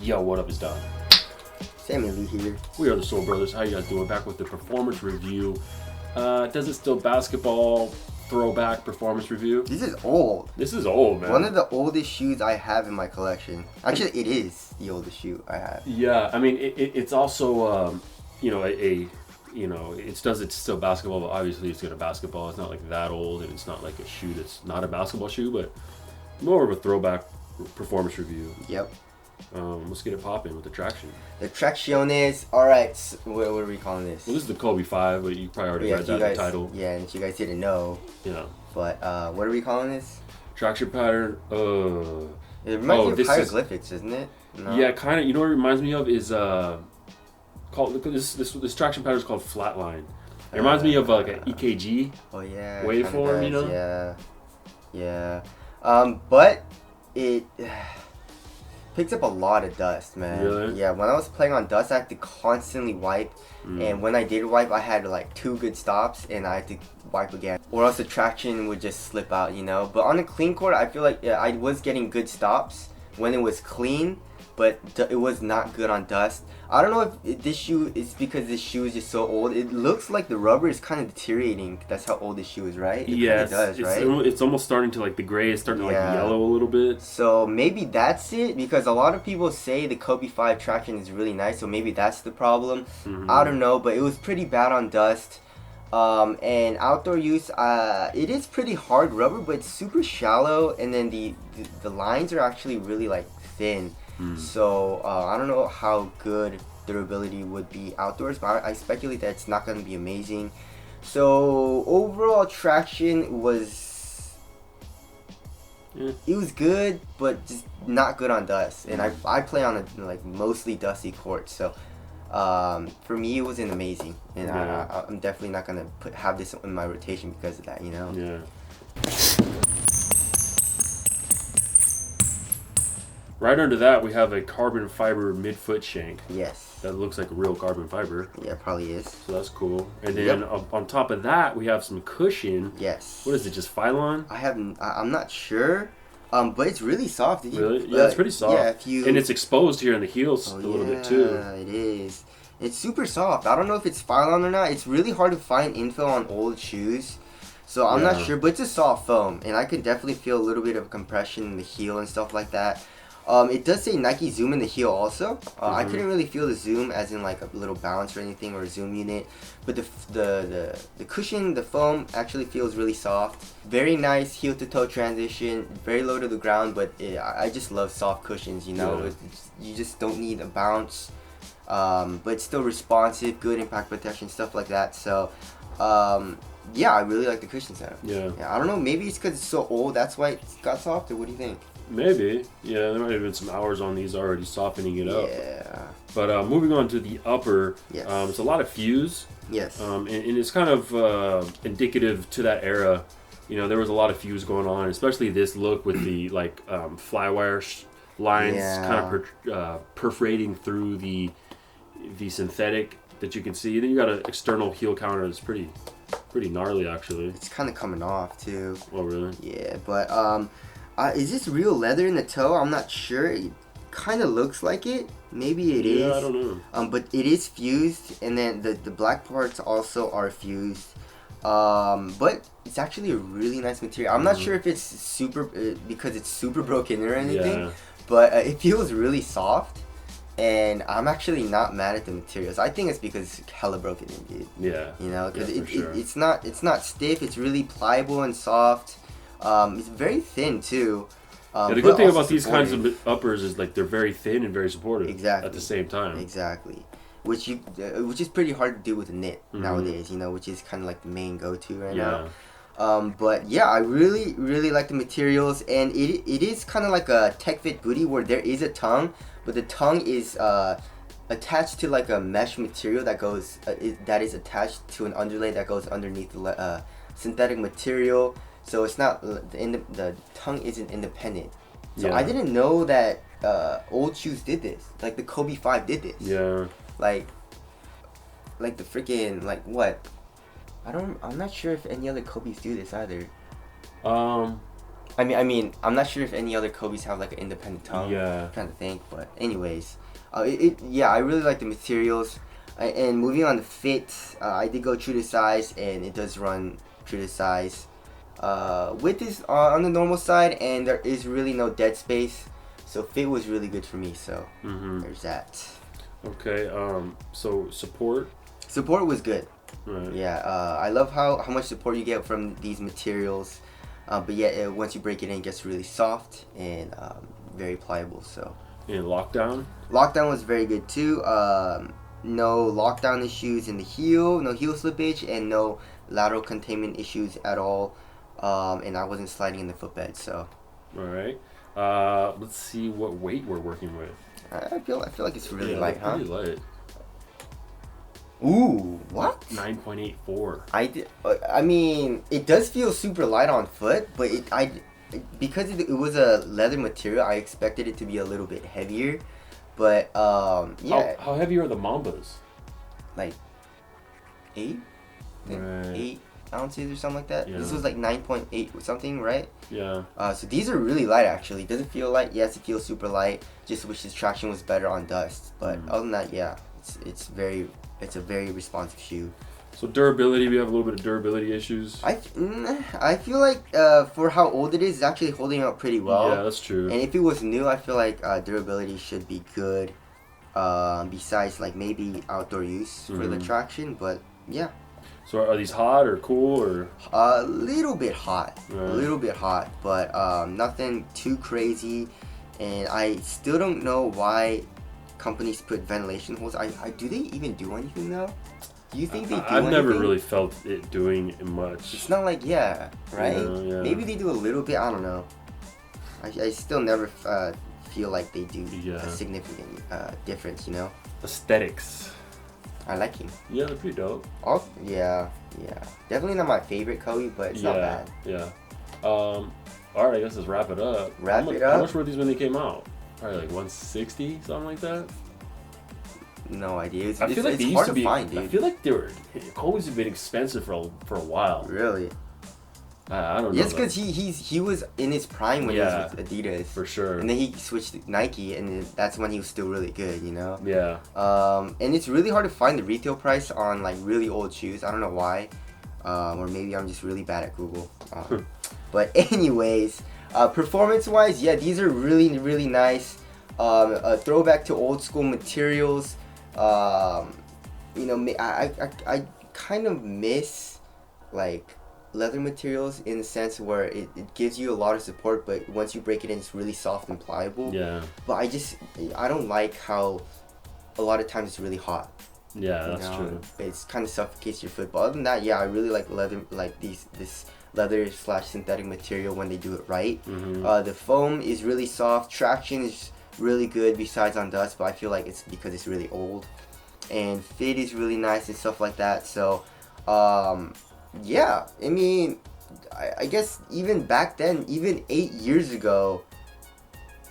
Yo, what up is done? Sammy Lee here. We are the Soul Brothers. How you guys doing? Back with the performance review. Does it still basketball throwback performance review? This is old. This is old, man. One of the oldest shoes I have in my collection. Actually, it is the oldest shoe I have. Yeah, I mean, it's also, it's still basketball, but obviously it's good at basketball. It's not like that old, and it's not like a shoe that's not a basketball shoe, but more of a throwback performance review. Yep. Let's get it popping with the traction. The Tracciones. Alright, so what are we calling this? Well, this is the Kobe 5, but you probably already read that title. Yeah, and if you guys didn't know. Yeah. But what are we calling this? Traction pattern. It reminds me of hieroglyphics, isn't it? No? Yeah, kind of. You know what it reminds me of is called this traction pattern is called flatline. It reminds me of like an EKG. Oh yeah. Waveform, you know. Yeah. Yeah. But it picks up a lot of dust, man. Really? Yeah, when I was playing on dust, I had to constantly wipe. And when I did wipe, I had like 2 good stops, and I had to wipe again. Or else the traction would just slip out, you know? But on a clean court, I feel like I was getting good stops when it was clean, but it was not good on dust. I don't know if this shoe is because this shoe is just so old. It looks like the rubber is kind of deteriorating. That's how old this shoe is, right? Yeah, it does, right? It's almost starting to, like, the gray is starting to, like, yellow a little bit. So maybe that's it, because a lot of people say the Kobe 5 traction is really nice, so maybe that's the problem. I don't know, but it was pretty bad on dust. And outdoor use, it is pretty hard rubber, but it's super shallow, and then the lines are actually really, like, thin. So I don't know how good durability would be outdoors, but I speculate that it's not going to be amazing. So overall traction was it was good, but just not good on dust. And I play on a like mostly dusty court, so for me it wasn't amazing. And I'm definitely not going to have this in my rotation because of that, you know. Yeah. Right under that, we have a carbon fiber midfoot shank. Yes. That looks like a real carbon fiber. Yeah, it probably is. So that's cool. And then on top of that, we have some cushion. Yes. What is it, just Phylon? I'm not sure. But it's really soft. Really? Yeah, it's pretty soft. Yeah, and it's exposed here in the heels a little bit too. Yeah, it is. It's super soft. I don't know if it's Phylon or not. It's really hard to find info on old shoes. So I'm not sure, but it's a soft foam. And I could definitely feel a little bit of compression in the heel and stuff like that. It does say Nike Zoom in the heel also. I couldn't really feel the zoom as in like a little bounce or anything, or a zoom unit. But the cushion, the foam actually feels really soft. Very nice heel to toe transition. Very low to the ground, but I just love soft cushions, you know. Yeah. You just don't need a bounce. But it's still responsive, good impact protection, stuff like that. So yeah, I really like the cushion setup. Yeah. I don't know, maybe it's because it's so old, that's why it got softer. What do you think? Maybe. Yeah, there might have been some hours on these already softening it up. Yeah. But moving on to the upper, it's a lot of fuse. Yes. And it's kind of indicative to that era. You know, there was a lot of fuse going on, especially this look with the like fly wire lines kind of perforating through the synthetic that you can see. Then you got an external heel counter that's pretty gnarly actually. It's kind of coming off too. Oh really? Yeah, but is this real leather in the toe? I'm not sure. It kind of looks like it. Maybe it is. Yeah, I don't know. But it is fused, and then the black parts also are fused. But it's actually a really nice material. I'm not sure if it's super because it's super broken or anything. But it feels really soft, and I'm actually not mad at the materials. I think it's because it's hella broken indeed. Yeah. You know, because it's not stiff. It's really pliable and soft. It's very thin too. The good thing about these kinds of uppers is like they're very thin and very supportive. Exactly. At the same time. Exactly. Which is pretty hard to do with a knit nowadays. You know, which is kind of like the main go-to right now. But yeah, I really like the materials, and it is kind of like a tech fit booty where there is a tongue, but the tongue is attached to like a mesh material that is attached to an underlay that goes underneath the synthetic material. So it's not the tongue isn't independent. So I didn't know that old shoes did this. Like the Kobe 5 did this. Yeah. Like the freaking what? I'm not sure if any other Kobe's do this either. I mean, I'm not sure if any other Kobe's have like an independent tongue. Yeah. I'm trying to think, but anyways, yeah, I really like the materials. And moving on to fit, I did go true to size, and it does run true to size. Width is on the normal side, and there is really no dead space, so fit was really good for me. So there's that. Okay. So support. Support was good. Right. Yeah. I love how much support you get from these materials. But yeah, once you break it in, it gets really soft and very pliable. So. And lockdown. Lockdown was very good too. No lockdown issues in the heel, no heel slippage, and no lateral containment issues at all. And I wasn't sliding in the footbed. So. All right. Let's see what weight we're working with. I feel like it's really light, huh? Pretty light. Ooh, what? 9.84. I mean, it does feel super light on foot, but because it was a leather material, I expected it to be a little bit heavier. But yeah. How heavy are the Mambas? Like 8, Right. 8 ounces or something like that. Yeah. This was like 9.8 or something, right? Yeah. So these are really light actually. It doesn't feel light. Yes, it feels super light. Just wish this traction was better on dust. But other than that, yeah, it's a very responsive shoe. So durability, we have a little bit of durability issues. I feel like for how old it is, it's actually holding up pretty well. Yeah, that's true. And if it was new, I feel like durability should be good. Besides like maybe outdoor use for the traction, but yeah. So are these hot or cool or? A little bit hot, Right. a little bit hot, but nothing too crazy. And I still don't know why companies put ventilation holes. Do they even do anything though? Do you think they do I've never anything? really felt it doing much. It's not like, yeah, right? Yeah. Maybe they do a little bit, I don't know. I still never feel like they do a significant difference, you know? Aesthetics. I like him. Yeah, they're pretty dope. Oh, yeah. Definitely not my favorite Kobe, but it's not bad. Yeah. Alright, I guess let's wrap it up. How much were these when they came out? Probably like 160, something like that? No idea. I feel like it's they used hard to be. find, dude. I feel like Kobe's have been expensive for a while. Really? I don't know. Yes, because he was in his prime when he was with Adidas. For sure. And then he switched to Nike, and that's when he was still really good, you know? Yeah. And it's really hard to find the retail price on like really old shoes. I don't know why. Or maybe I'm just really bad at Google. But anyways, performance-wise, yeah, these are really, really nice. A throwback to old school materials. You know, I kind of miss like leather materials in the sense where it gives you a lot of support, but once you break it in, it's really soft and pliable. Yeah. But I don't like how a lot of times it's really hot. Yeah, that's true. It's kind of suffocates your foot. But other than that, yeah, I really like leather, like this leather/synthetic material when they do it right. The foam is really soft. Traction is really good besides on dust, but I feel like it's because it's really old. And fit is really nice and stuff like that. So, yeah, I mean, I guess even back then, even 8 years ago,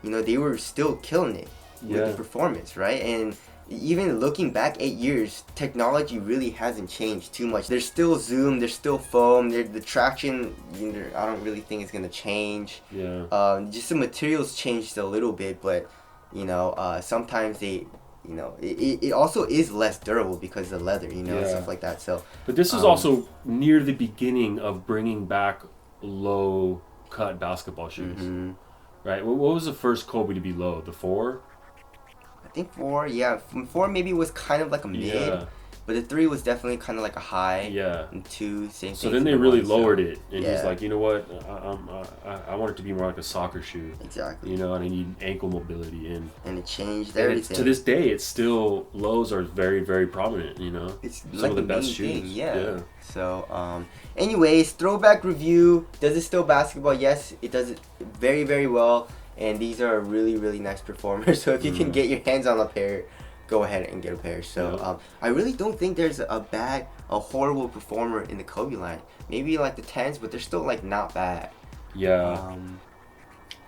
you know, they were still killing it with the performance, right? And even looking back 8 years, technology really hasn't changed too much. There's still zoom, there's still foam, the traction, you know, I don't really think it's gonna change. Yeah. Just the materials changed a little bit, but you know, sometimes they, you know, it also is less durable because of the leather, you know, and stuff like that. So, but this is also near the beginning of bringing back low cut basketball shoes, right? What was the first Kobe to be low? The 4? I think 4, yeah. 4 maybe was kind of like a mid, but the 3 was definitely kind of like a high. Yeah. And 2, same thing. So then they really lowered it, and he's like, you know what? I want it to be more like a soccer shoe. Exactly. You know, and I need ankle mobility in. And it changed and everything. To this day, it's still lows are very, very prominent. You know, it's some like of the best main shoes. Thing, yeah. So, anyways, throwback review. Does it still basketball? Yes, it does it very, very well. And these are really, really nice performers. So if you can get your hands on a pair, go ahead and get a pair. So I really don't think there's a horrible performer in the Kobe line. Maybe like the 10s, but they're still like not bad. Yeah.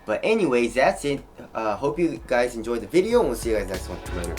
But anyways, that's it. Hope you guys enjoyed the video, and we'll see you guys next one. Later.